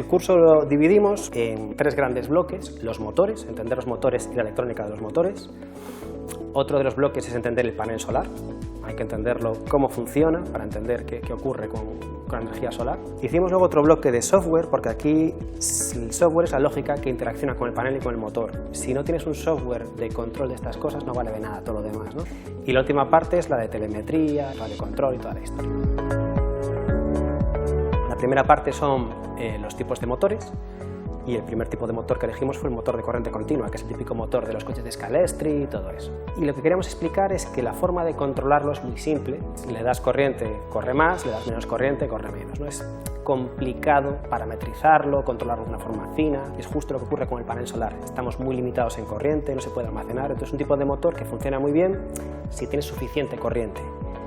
curso lo dividimos en 3 grandes bloques: los motores, entender los motores y la electrónica de los motores. Otro de los bloques es entender el panel solar. Hay que entenderlo, cómo funciona, para entender qué ocurre con la energía solar. Hicimos luego otro bloque de software, porque aquí el software es la lógica que interacciona con el panel y con el motor. Si no tienes un software de control de estas cosas, no vale de nada todo lo demás, ¿no? Y la última parte es la de telemetría, radiocontrol y toda la historia. La primera parte son los tipos de motores. Y el primer tipo de motor que elegimos fue el motor de corriente continua, que es el típico motor de los coches de Scalestri y todo eso. Y lo que queríamos explicar es que la forma de controlarlo es muy simple. Si le das corriente, corre más; le das menos corriente, corre menos. No es complicado parametrizarlo, controlarlo de una forma fina. Es justo lo que ocurre con el panel solar. Estamos muy limitados en corriente, no se puede almacenar. Entonces es un tipo de motor que funciona muy bien si tienes suficiente corriente.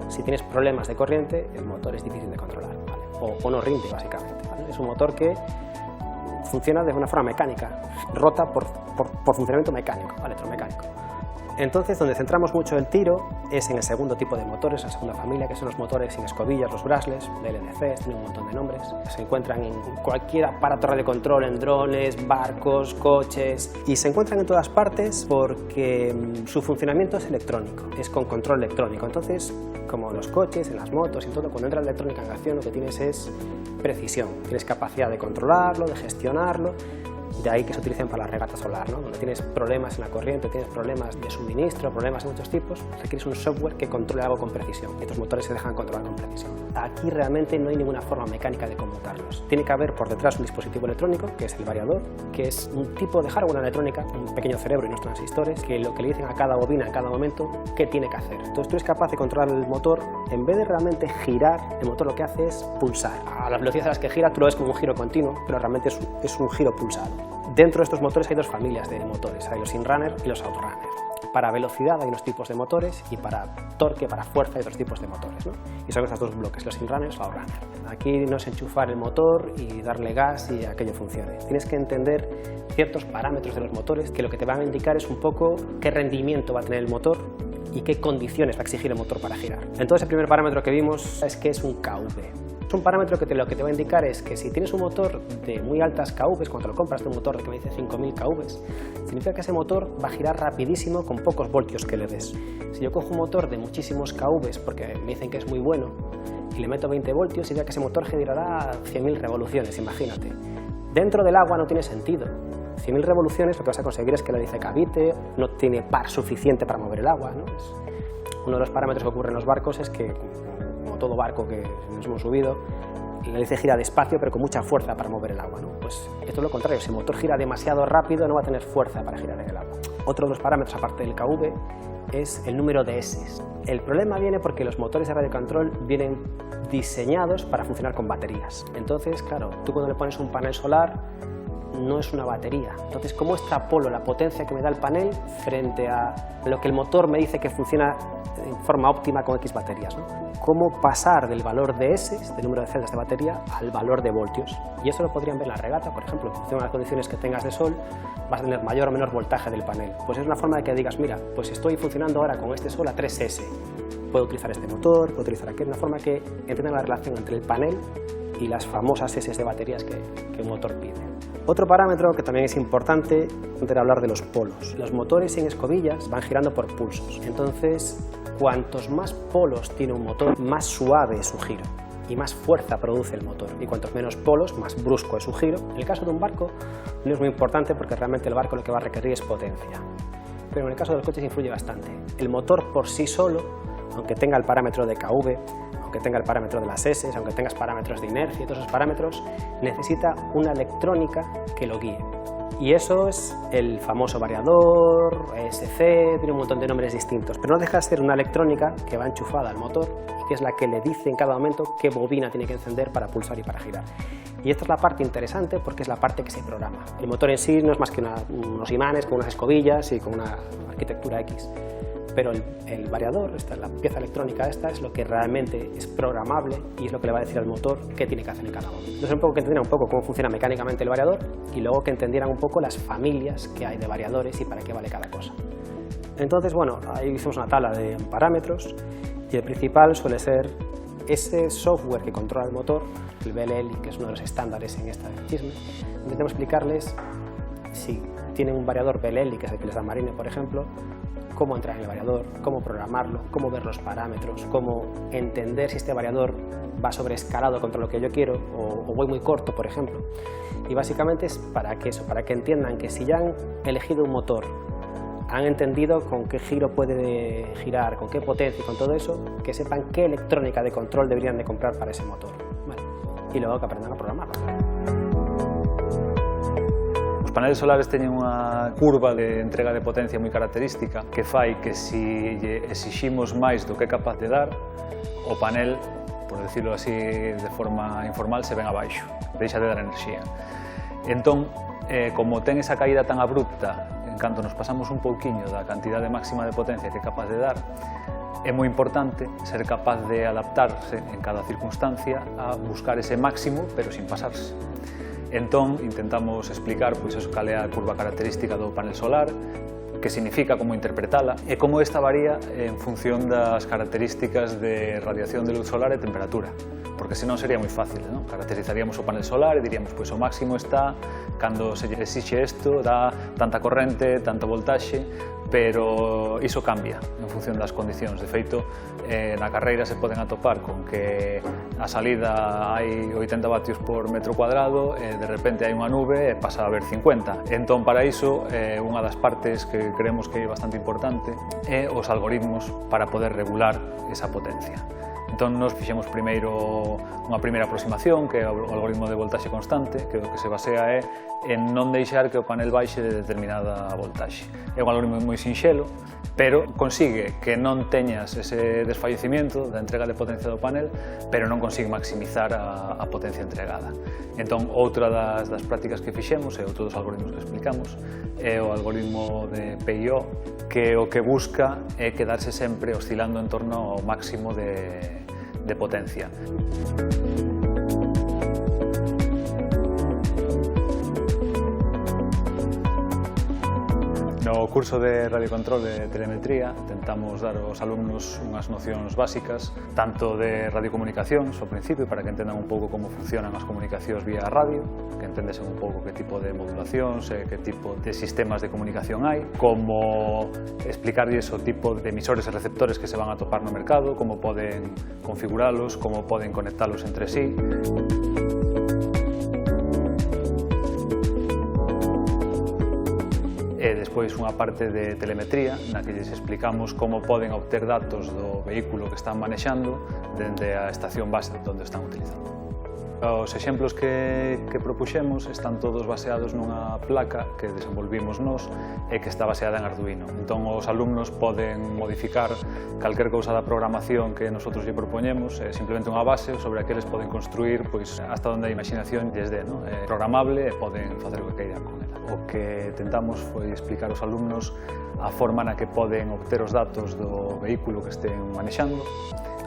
Si tienes problemas de corriente, el motor es difícil de controlar, ¿vale? O no rinde, básicamente, ¿vale? Es un motor que funciona de una forma mecánica, rota por funcionamiento mecánico, electromecánico. Entonces, donde centramos mucho el tiro es en el segundo tipo de motores, la segunda familia, que son los motores sin escobillas, los brushless, LDCs, tienen un montón de nombres. Se encuentran en cualquier aparato de control, en drones, barcos, coches, y se encuentran en todas partes porque su funcionamiento es electrónico, es con control electrónico. Entonces, como en los coches, en las motos y todo, cuando entra la electrónica en acción, lo que tienes es precisión, tienes capacidad de controlarlo, de gestionarlo. De ahí que se utilicen para la regata solar, ¿no? Donde tienes problemas en la corriente, tienes problemas de suministro, problemas de muchos tipos, requieres un software que controle algo con precisión, y estos motores se dejan controlar con precisión. Aquí realmente no hay ninguna forma mecánica de conmutarlos. Tiene que haber por detrás un dispositivo electrónico, que es el variador, que es un tipo de hardware electrónica, un pequeño cerebro y unos transistores, que lo que le dicen a cada bobina en cada momento qué tiene que hacer. Entonces tú eres capaz de controlar el motor, en vez de realmente girar, el motor lo que hace es pulsar. A las velocidades a las que gira tú lo ves como un giro continuo, pero realmente es un giro pulsado. Dentro de estos motores hay 2 familias de motores, hay los in-runner y los out-runner. Para velocidad hay unos tipos de motores y para torque, para fuerza hay otros tipos de motores, ¿no? Y son estos 2 bloques, los in-runner y los out-runner. Aquí no es enchufar el motor y darle gas y aquello funcione. Tienes que entender ciertos parámetros de los motores que lo que te van a indicar es un poco qué rendimiento va a tener el motor y qué condiciones va a exigir el motor para girar. Entonces el primer parámetro que vimos es que es un KV. Es un parámetro que lo que te va a indicar es que si tienes un motor de muy altas KV, cuando lo compras, un motor que me dice 5000 KV, significa que ese motor va a girar rapidísimo con pocos voltios que le des. Si yo cojo un motor de muchísimos KV, porque me dicen que es muy bueno, y le meto 20 voltios, significa que ese motor girará 100.000 revoluciones, imagínate. Dentro del agua no tiene sentido. 100.000 revoluciones lo que vas a conseguir es que la hélice cavite, no tiene par suficiente para mover el agua, ¿no? Uno de los parámetros que ocurre en los barcos es que, como todo barco que nos hemos subido, la hélice gira despacio pero con mucha fuerza para mover el agua, ¿no? Pues esto es lo contrario, si el motor gira demasiado rápido no va a tener fuerza para girar en el agua. Otro de los parámetros, aparte del KV, es el número de S. El problema viene porque los motores de radiocontrol vienen diseñados para funcionar con baterías. Entonces, claro, tú cuando le pones un panel solar no es una batería. Entonces, ¿cómo extrapolo la potencia que me da el panel frente a lo que el motor me dice que funciona en forma óptima con X baterías, ¿no? ¿Cómo pasar del valor de S, del número de celdas de batería, al valor de voltios? Y eso lo podrían ver en la regata, por ejemplo, en función de las condiciones que tengas de sol, vas a tener mayor o menor voltaje del panel. Pues es una forma de que digas, mira, pues estoy funcionando ahora con este sol a 3S. Puedo utilizar este motor, puedo utilizar aquel, una forma que entiendan la relación entre el panel y las famosas S de baterías que un motor pide. Otro parámetro que también es importante era hablar de los polos. Los motores sin escobillas van girando por pulsos. Entonces, cuantos más polos tiene un motor, más suave es su giro y más fuerza produce el motor. Y cuantos menos polos, más brusco es su giro. En el caso de un barco no es muy importante porque realmente el barco lo que va a requerir es potencia. Pero en el caso de los coches influye bastante. El motor por sí solo, aunque tenga el parámetro de KV, aunque tenga el parámetro de las S, aunque tengas parámetros de inercia y todos esos parámetros, necesita una electrónica que lo guíe. Y eso es el famoso variador, ESC, tiene un montón de nombres distintos, pero no deja de ser una electrónica que va enchufada al motor y que es la que le dice en cada momento qué bobina tiene que encender para pulsar y para girar. Y esta es la parte interesante porque es la parte que se programa. El motor en sí no es más que unos imanes con unas escobillas y con una arquitectura X. Pero el variador, la pieza electrónica esta, es lo que realmente es programable y es lo que le va a decir al motor qué tiene que hacer en cada momento. Entonces, un poco que entendieran un poco cómo funciona mecánicamente el variador y luego que entendieran un poco las familias que hay de variadores y para qué vale cada cosa. Entonces, bueno, ahí hicimos una tabla de parámetros y el principal suele ser ese software que controla el motor, el BLL, que es uno de los estándares en esta chisme, intentamos explicarles, si tienen un variador BLL, que es el que les da Marine, por ejemplo, cómo entrar en el variador, cómo programarlo, cómo ver los parámetros, cómo entender si este variador va sobreescalado contra lo que yo quiero o voy muy corto, por ejemplo. Y básicamente es para que entiendan que si ya han elegido un motor, han entendido con qué giro puede girar, con qué potencia y con todo eso, que sepan qué electrónica de control deberían de comprar para ese motor. Vale. Y luego que aprendan a programarlo. Os paneles solares teñen unha curva de entrega de potencia moi característica que fai que se exiximos máis do que é capaz de dar, o panel, por decirlo así de forma informal, se ven abaixo, deixa de dar enerxía. Entón, como ten esa caída tan abrupta, en canto nos pasamos un pouquiño da cantidade máxima de potencia que é capaz de dar, é moi importante ser capaz de adaptarse en cada circunstancia a buscar ese máximo, pero sin pasarse. Entón, intentamos explicar cal é a curva característica do panel solar, que significa, como interpretala, e como esta varía en función das características de radiación de luz solar e temperatura. Porque senón sería moi fácil, non? Caracterizaríamos o panel solar e diríamos, pois o máximo está cando se exixe isto, dá tanta corrente, tanto voltaxe, pero iso cambia en función das condicións. De feito, na carreira se poden atopar con que a salida hai 80 vatios por metro cuadrado e de repente hai unha nube e pasa a haber 50. Entón, para iso, unha das partes que creemos que é bastante importante é os algoritmos para poder regular esa potencia. Entón, nos fixemos primeiro unha primeira aproximación, que é o algoritmo de voltaxe constante, que o que se basea é en non deixar que o panel baixe de determinada voltaxe. É un algoritmo moi sinxelo, pero consigue que non teñas ese desfallecimiento da entrega de potencia do panel, pero non consigue maximizar a potencia entregada. Entón, outra das prácticas que fixemos, e outro dos algoritmos que explicamos, é o algoritmo de PIO, que o que busca é quedarse sempre oscilando en torno ao máximo de potencia. No curso de radiocontrol de telemetría tentamos dar aos alumnos unhas nocións básicas, tanto de radiocomunicacións ao principio, para que entendan un pouco como funcionan as comunicacións vía radio, que entendesen un pouco que tipo de modulacións e que tipo de sistemas de comunicación hai, como explicarlles o tipo de emisores e receptores que se van a topar no mercado, como poden configuralos, como poden conectalos entre sí. E despois unha parte de telemetría na que lles explicamos como poden obter datos do vehículo que están manexando dende a estación base onde están utilizando. Os exemplos que propuxemos están todos baseados nunha placa que desenvolvimos nós e que está baseada en Arduino. Entón, os alumnos poden modificar calquer cousa da programación que nosotros lle propoñemos, é simplemente unha base sobre a que eles poden construir hasta onde a imaginación lles dé, non? É programable e poden facer o que queiran con ela. O que tentamos foi explicar aos alumnos a forma na que poden obter os datos do vehículo que estén manexando,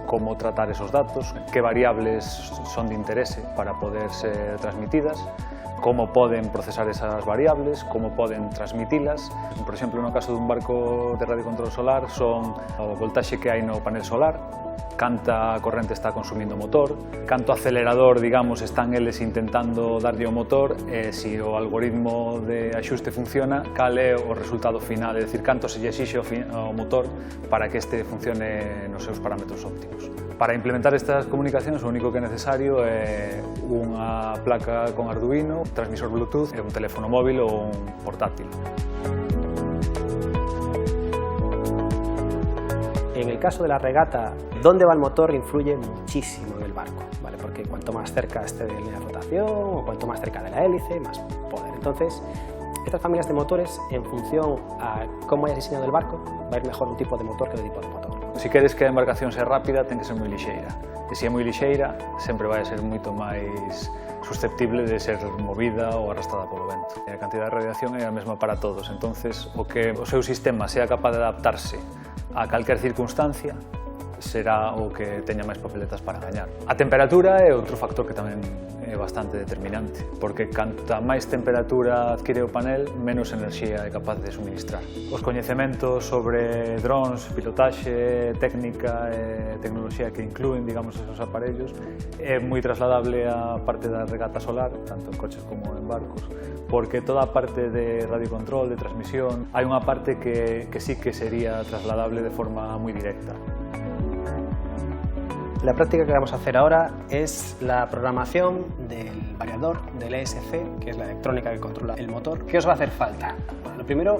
como tratar esos datos, que variables son de interese para poder ser transmitidas, como poden procesar esas variables, como poden transmitilas. Por exemplo, no caso dun barco de radiocontrol solar, son o voltaxe que hai no panel solar, canta corrente está consumindo o motor, canto acelerador, digamos, están eles intentando darlle ao motor, e se o algoritmo de axuste funciona, cal é o resultado final, é dicir, canto se lle exixe ao motor para que este funcione nos seus parámetros óptimos. Para implementar estas comunicacións, o único que é necesario é unha placa con Arduino, un transmisor Bluetooth e un teléfono móvil ou un portátil. En el caso de la regata, dónde va el motor influye muchísimo en el barco, ¿vale? Porque cuanto más cerca esté de la rotación o cuanto más cerca de la hélice, más poder. Entonces, estas familias de motores, en función a cómo hayas diseñado el barco, va a ir mejor un tipo de motor que otro tipo de motor. Se queres que a embarcación sea rápida, ten que ser moi lixeira. E se é moi lixeira, sempre vai ser moito máis susceptible de ser movida ou arrastrada polo vento. A cantidad de radiación é a mesma para todos, entonces o que o seu sistema sea capaz de adaptarse a calquer circunstancia será o que teña máis papeletas para gañar. A temperatura é outro factor que tamén é bastante determinante, porque canta máis temperatura adquire o panel, menos enerxía é capaz de suministrar. Os coñecementos sobre drones, pilotaxe, técnica e tecnoloxía que inclúen, digamos, esos aparellos é moi trasladable á parte da regata solar, tanto en coches como en barcos, porque toda a parte de radiocontrol, de transmisión, hai unha parte que sí que sería trasladable de forma muy directa. La práctica que vamos a hacer ahora es la programación del variador del ESC, que es la electrónica que controla el motor. ¿Qué os va a hacer falta? Bueno, lo primero,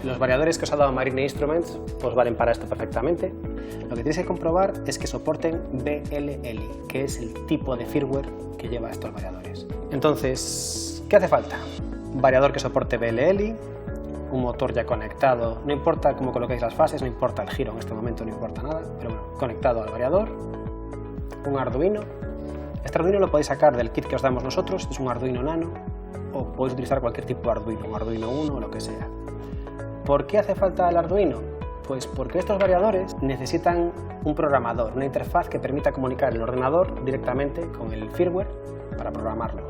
los variadores que os ha dado Marine Instruments os valen para esto perfectamente. Lo que tenéis que comprobar es que soporten BLLI, que es el tipo de firmware que lleva estos variadores. Entonces, ¿qué hace falta? Un variador que soporte BLLI, un motor ya conectado, no importa cómo coloquéis las fases, no importa el giro en este momento, no importa nada, pero bueno, conectado al variador, un Arduino. Este Arduino lo podéis sacar del kit que os damos nosotros, es un Arduino Nano, o podéis utilizar cualquier tipo de Arduino, un Arduino 1 o lo que sea. ¿Por qué hace falta el Arduino? Pues porque estos variadores necesitan un programador, una interfaz que permita comunicar el ordenador directamente con el firmware para programarlo.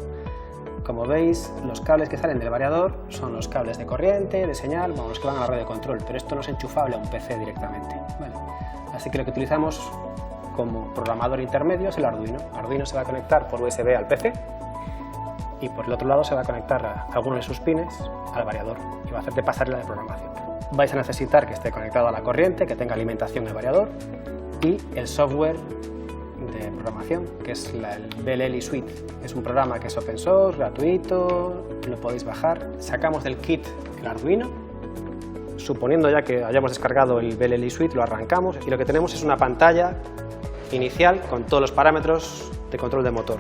Como veis, los cables que salen del variador son los cables de corriente, de señal, bueno, los que van a la red de control, pero esto no es enchufable a un PC directamente, ¿vale? Así que lo que utilizamos como programador intermedio es el Arduino. Arduino se va a conectar por USB al PC y por el otro lado se va a conectar a alguno de sus pines al variador y va a hacer de pasarela de programación. Vais a necesitar que esté conectado a la corriente, que tenga alimentación el variador y el software de programación, que es el BLLI Suite. Es un programa que es open source, gratuito, lo podéis bajar. Sacamos del kit el Arduino, suponiendo ya que hayamos descargado el BLLI Suite, lo arrancamos y lo que tenemos es una pantalla inicial con todos los parámetros de control de motor.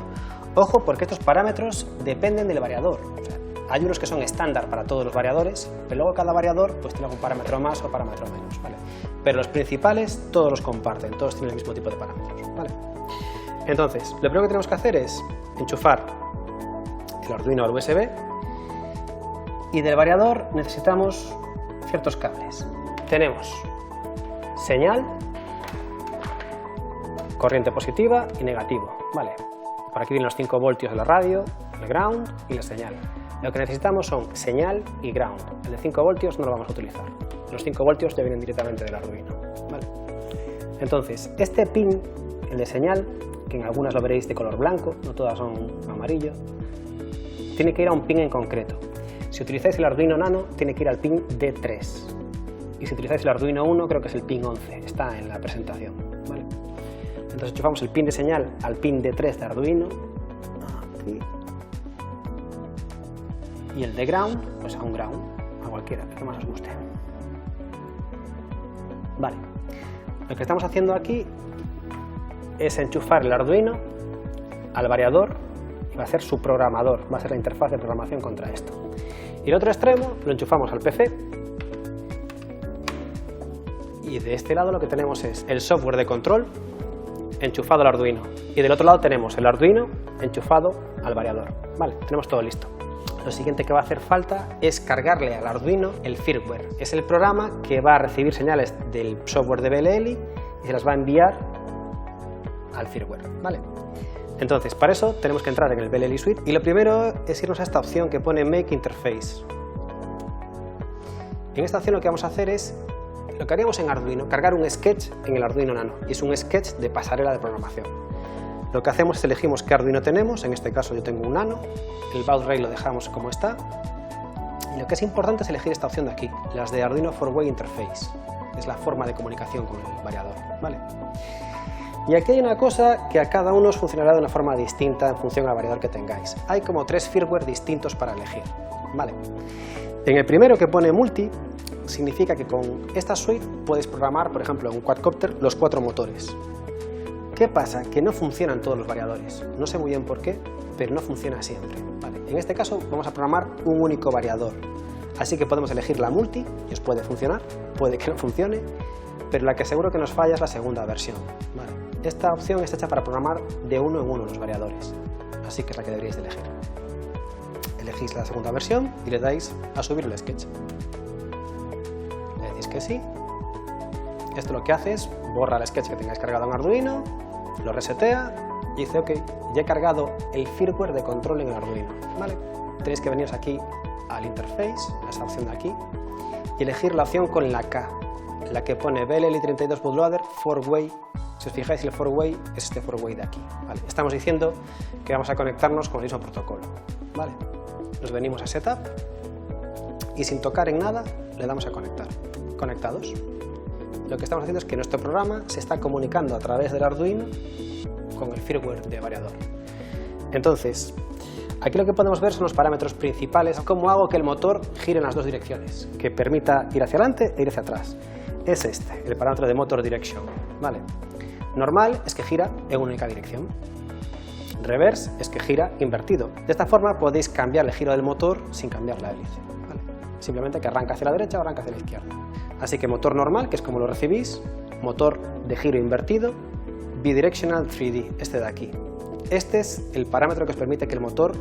Ojo, porque estos parámetros dependen del variador. O sea, hay unos que son estándar para todos los variadores, pero luego cada variador pues tiene algún parámetro más o parámetro menos, ¿vale? Pero los principales todos los comparten, todos tienen el mismo tipo de parámetros, ¿vale? Entonces, lo primero que tenemos que hacer es enchufar el Arduino al USB y del variador necesitamos ciertos cables. Tenemos señal, corriente positiva y negativo, ¿vale? Por aquí vienen los 5 voltios de la radio, el ground y la señal. Lo que necesitamos son señal y ground. El de 5 voltios no lo vamos a utilizar. Los 5 voltios ya vienen directamente del Arduino, ¿vale? Entonces, este pin, el de señal, que en algunas lo veréis de color blanco, no todas son amarillo, tiene que ir a un pin en concreto. Si utilizáis el Arduino Nano, tiene que ir al pin D3. Y si utilizáis el Arduino 1, creo que es el pin 11, está en la presentación, ¿vale? Entonces enchufamos el pin de señal al pin D3 de Arduino, aquí, y el de ground, pues a un ground, a cualquiera, el que más os guste. Vale, lo que estamos haciendo aquí es enchufar el Arduino al variador y va a ser su programador, va a ser la interfaz de programación contra esto. Y el otro extremo lo enchufamos al PC y de este lado lo que tenemos es el software de control enchufado al Arduino y del otro lado tenemos el Arduino enchufado al variador. Vale, tenemos todo listo. Lo siguiente que va a hacer falta es cargarle al Arduino el firmware. Es el programa que va a recibir señales del software de BLLI y se las va a enviar al firmware, ¿vale? Entonces, para eso tenemos que entrar en el BLLI Suite y lo primero es irnos a esta opción que pone Make Interface. En esta opción lo que vamos a hacer es lo que haríamos en Arduino, cargar un sketch en el Arduino Nano, y es un sketch de pasarela de programación. Lo que hacemos es elegimos qué Arduino tenemos, en este caso yo tengo un Nano, el baud rate lo dejamos como está, y lo que es importante es elegir esta opción de aquí, las de Arduino 4-Way Interface, es la forma de comunicación con el variador, ¿vale? Y aquí hay una cosa que a cada uno os funcionará de una forma distinta en función al variador que tengáis. Hay como 3 firmware distintos para elegir, ¿vale? En el primero que pone Multi, significa que con esta suite puedes programar, por ejemplo, en un quadcopter los 4 motores. ¿Qué pasa? Que no funcionan todos los variadores. No sé muy bien por qué, pero no funciona siempre, ¿vale? En este caso vamos a programar un único variador. Así que podemos elegir la Multi, y os puede funcionar, puede que no funcione, pero la que seguro que nos falla es la segunda versión, ¿vale? Esta opción está hecha para programar de uno en uno los variadores, así que es la que deberíais de elegir. Elegís la segunda versión y le dais a subir el sketch. Le decís que sí. Esto lo que hace es borra el sketch que tengáis cargado en Arduino, lo resetea y dice, ok, ya he cargado el firmware de control en el Arduino, ¿vale? Tenéis que veniros aquí al interface, a esa opción de aquí, y elegir la opción con la K, la que pone BLL32 Bootloader 4-way. Si os fijáis, el 4-way es este 4-way de aquí, ¿vale? Estamos diciendo que vamos a conectarnos con el mismo protocolo, ¿vale? Nos venimos a Setup y sin tocar en nada le damos a conectar. Conectados. Lo que estamos haciendo es que nuestro programa se está comunicando a través del Arduino con el firmware de variador. Entonces, aquí lo que podemos ver son los parámetros principales, cómo hago que el motor gire en las dos direcciones, que permita ir hacia adelante e ir hacia atrás. Es este, el parámetro de Motor Direction, ¿vale? Normal es que gira en una única dirección. Reverse es que gira invertido. De esta forma podéis cambiar el giro del motor sin cambiar la hélice, ¿vale? Simplemente que arranca hacia la derecha o arranca hacia la izquierda. Así que motor normal, que es como lo recibís, motor de giro invertido, Bidirectional 3D, este de aquí. Este es el parámetro que os permite que el motor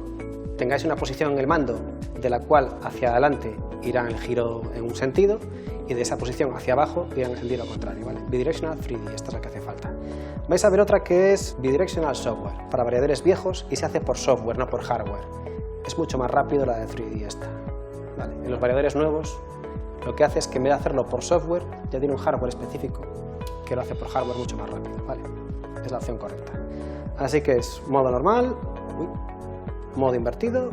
tengáis una posición en el mando de la cual hacia adelante irá el giro en un sentido y de esa posición hacia abajo irá en el sentido contrario, ¿vale? Bidirectional 3D, esta es la que hace falta. Vais a ver otra que es Bidirectional Software, para variadores viejos y se hace por software, no por hardware. Es mucho más rápido la de 3D esta, ¿vale? En los variadores nuevos lo que hace es que en vez de hacerlo por software ya tiene un hardware específico que lo hace por hardware mucho más rápido, ¿vale? Es la opción correcta. Así que es modo normal, modo invertido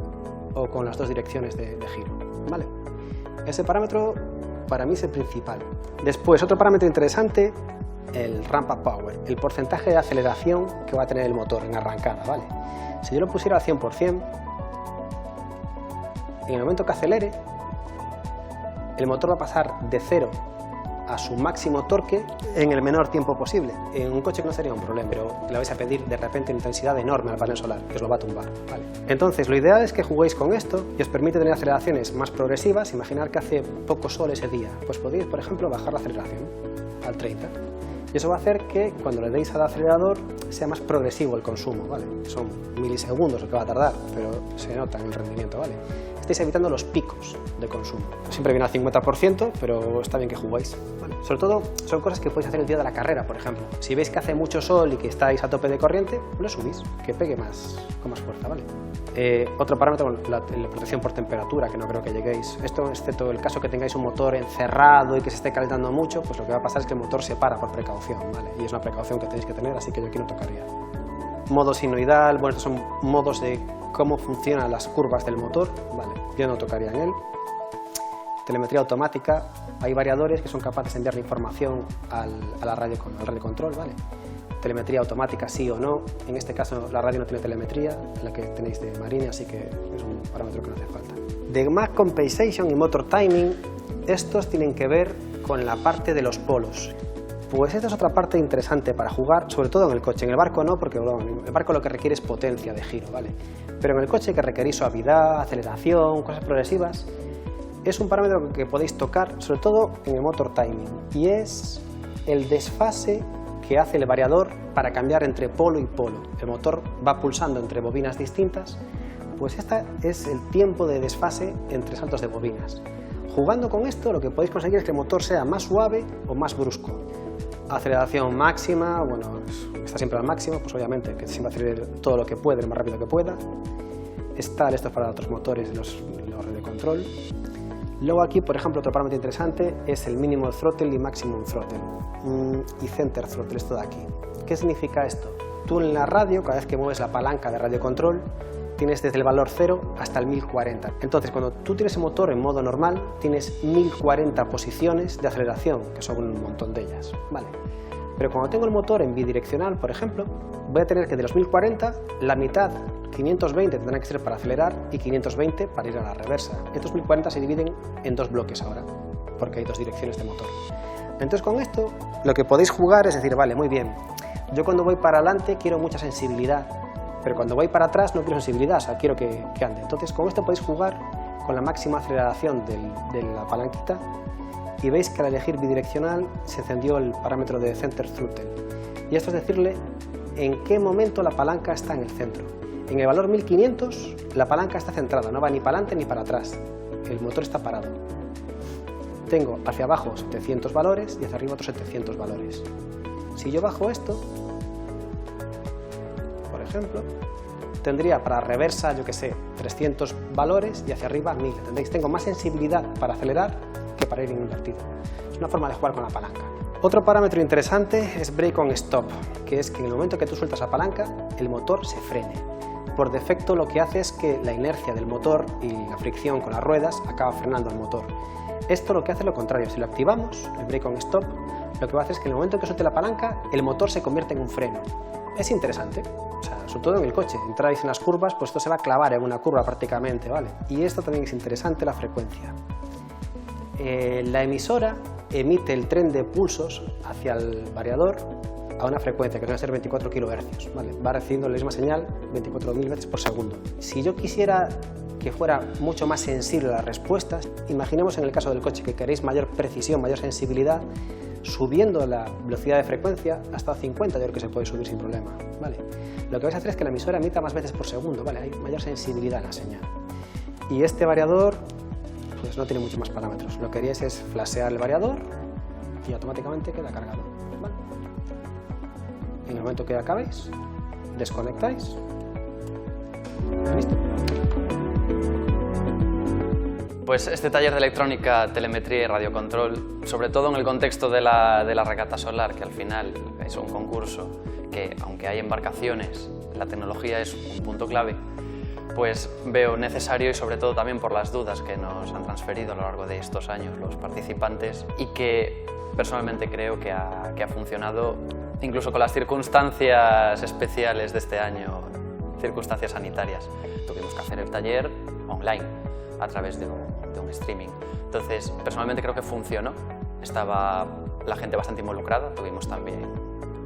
o con las dos direcciones de giro, ¿vale? Ese parámetro para mí es el principal. Después, otro parámetro interesante, el ramp up power, el porcentaje de aceleración que va a tener el motor en arrancada, ¿vale? Si yo lo pusiera al 100%, en el momento que acelere, el motor va a pasar de 0 a su máximo torque en el menor tiempo posible. En un coche no sería un problema, pero le vais a pedir de repente una intensidad enorme al panel solar, que os lo va a tumbar, ¿vale? Entonces, lo ideal es que juguéis con esto y os permite tener aceleraciones más progresivas. Imaginar que hace poco sol ese día, pues podéis, por ejemplo, bajar la aceleración al 30. Y eso va a hacer que cuando le deis al acelerador sea más progresivo el consumo, ¿vale? Son milisegundos lo que va a tardar, pero se nota en el rendimiento, ¿vale? Estáis evitando los picos de consumo. Siempre viene al 50%, pero está bien que juguéis, ¿vale? Sobre todo, son cosas que podéis hacer el día de la carrera, por ejemplo. Si veis que hace mucho sol y que estáis a tope de corriente, lo subís, que pegue con más fuerza, ¿vale? Otro parámetro, la protección por temperatura, que no creo que lleguéis. Esto, excepto el caso que tengáis un motor encerrado y que se esté calentando mucho, pues lo que va a pasar es que el motor se para por precaución, ¿vale? Y es una precaución que tenéis que tener, así que yo aquí no tocaría. Modo sinoidal, bueno, estos son modos de cómo funcionan las curvas del motor, ¿vale? Yo no tocaría en él. Telemetría automática, hay variadores que son capaces de enviar la información al radio control, ¿vale? Telemetría automática sí o no, en este caso la radio no tiene telemetría, la que tenéis de Marine, así que es un parámetro que no hace falta. De Mach Compensation y Motor Timing, estos tienen que ver con la parte de los polos. Pues esta es otra parte interesante para jugar, sobre todo en el coche. En el barco no, porque bueno, en el barco lo que requiere es potencia de giro, ¿vale? Pero en el coche que requerís suavidad, aceleración, cosas progresivas, es un parámetro que podéis tocar, sobre todo en el motor timing, y es el desfase que hace el variador para cambiar entre polo y polo. El motor va pulsando entre bobinas distintas, pues este es el tiempo de desfase entre saltos de bobinas. Jugando con esto, lo que podéis conseguir es que el motor sea más suave o más brusco. Aceleración máxima, bueno, está siempre al máximo, pues obviamente que siempre acelere todo lo que puede, lo más rápido que pueda. Esto es para otros motores, los de control. Luego aquí, por ejemplo, otro parámetro interesante es el mínimo throttle y maximum throttle y center throttle, esto de aquí. ¿Qué significa esto? Tú en la radio, cada vez que mueves la palanca de radio control, tienes desde el valor 0 hasta el 1040. Entonces, cuando tú tienes el motor en modo normal, tienes 1040 posiciones de aceleración, que son un montón de ellas, ¿vale? Pero cuando tengo el motor en bidireccional, por ejemplo, voy a tener que de los 1040, la mitad, 520, tendrán que ser para acelerar y 520 para ir a la reversa. Estos 1040 se dividen en dos bloques ahora, porque hay dos direcciones de motor. Entonces, con esto, lo que podéis jugar es decir, vale, muy bien, yo cuando voy para adelante quiero mucha sensibilidad, pero cuando voy para atrás no quiero sensibilidad, o sea, quiero que ande. Entonces, con esto podéis jugar con la máxima aceleración de la palanquita y veis que al elegir bidireccional se encendió el parámetro de center throttle. Y esto es decirle en qué momento la palanca está en el centro. En el valor 1500 la palanca está centrada, no va ni para adelante ni para atrás. El motor está parado. Tengo hacia abajo 700 valores y hacia arriba otros 700 valores. Si yo bajo esto, por ejemplo, tendría para reversa, yo que sé, 300 valores y hacia arriba 1000. ¿Entendéis? Tengo más sensibilidad para acelerar que para ir en invertido. Es una forma de jugar con la palanca. Otro parámetro interesante es Brake on Stop, que es que en el momento que tú sueltas la palanca, el motor se frene. Por defecto lo que hace es que la inercia del motor y la fricción con las ruedas acaba frenando el motor. Esto lo que hace es lo contrario. Si lo activamos, el Brake on Stop, lo que va a hacer es que en el momento que suelte la palanca, el motor se convierte en un freno. Es interesante, o sea, sobre todo en el coche. Entráis en las curvas, pues esto se va a clavar en una curva prácticamente, ¿vale? Y esto también es interesante, la frecuencia. La emisora emite el tren de pulsos hacia el variador a una frecuencia que debe ser 24 kHz, ¿vale? Va recibiendo la misma señal 24.000 veces por segundo. Si yo quisiera que fuera mucho más sensible a las respuestas, imaginemos en el caso del coche que queréis mayor precisión, mayor sensibilidad, subiendo la velocidad de frecuencia hasta 50, yo creo que se puede subir sin problema, ¿vale? Lo que vais a hacer es que la emisora emita más veces por segundo, ¿vale? Hay mayor sensibilidad en la señal. Y este variador pues no tiene muchos más parámetros. Lo que haríais es flashear el variador y automáticamente queda cargado, ¿vale? En el momento que acabéis, desconectáis. ¿Listo? Pues este taller de electrónica, telemetría y radiocontrol, sobre todo en el contexto de la regata solar, que al final es un concurso que, aunque hay embarcaciones, la tecnología es un punto clave, pues veo necesario, y sobre todo también por las dudas que nos han transferido a lo largo de estos años los participantes, y que personalmente creo que ha funcionado incluso con las circunstancias especiales de este año, circunstancias sanitarias. Tuvimos que hacer el taller online, a través de un streaming. Entonces, personalmente creo que funcionó. Estaba la gente bastante involucrada, tuvimos también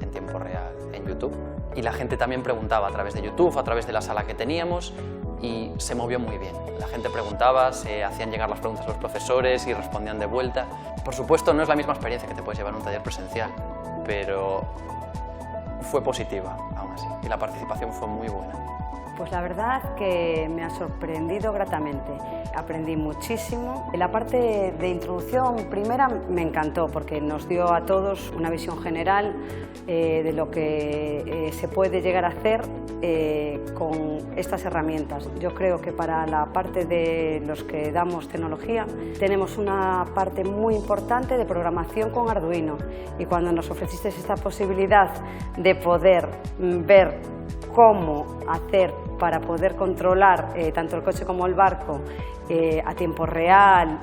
en tiempo real en YouTube. Y la gente también preguntaba a través de YouTube, a través de la sala que teníamos, y se movió muy bien. La gente preguntaba, se hacían llegar las preguntas a los profesores y respondían de vuelta. Por supuesto, no es la misma experiencia que te puedes llevar en un taller presencial, pero fue positiva aún así, y la participación fue muy buena. Pues la verdad que me ha sorprendido gratamente, aprendí muchísimo. La parte de introducción primera me encantó porque nos dio a todos una visión general de lo que se puede llegar a hacer con estas herramientas. Yo creo que para la parte de los que damos tecnología tenemos una parte muy importante de programación con Arduino, y cuando nos ofrecisteis esta posibilidad de poder ver cómo hacer para poder controlar tanto el coche como el barco a tiempo real,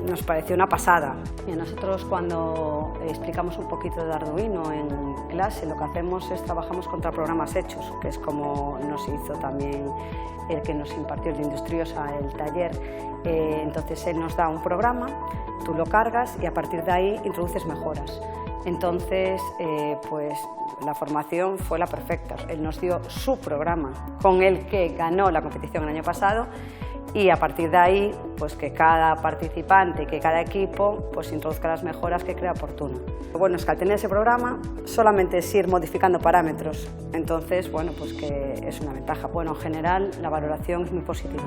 nos pareció una pasada. Y nosotros, cuando explicamos un poquito de Arduino en clase, lo que hacemos es trabajamos contra programas hechos, que es como nos hizo también el que nos impartió el de Industriosa el taller. Entonces él nos da un programa, tú lo cargas y a partir de ahí introduces mejoras. Entonces, pues la formación fue la perfecta. Él nos dio su programa con el que ganó la competición el año pasado, y a partir de ahí, pues que cada participante, que cada equipo, pues introduzca las mejoras que crea oportuno. Lo bueno es que al tener ese programa solamente es ir modificando parámetros. Entonces, bueno, pues que es una ventaja. Bueno, en general la valoración es muy positiva.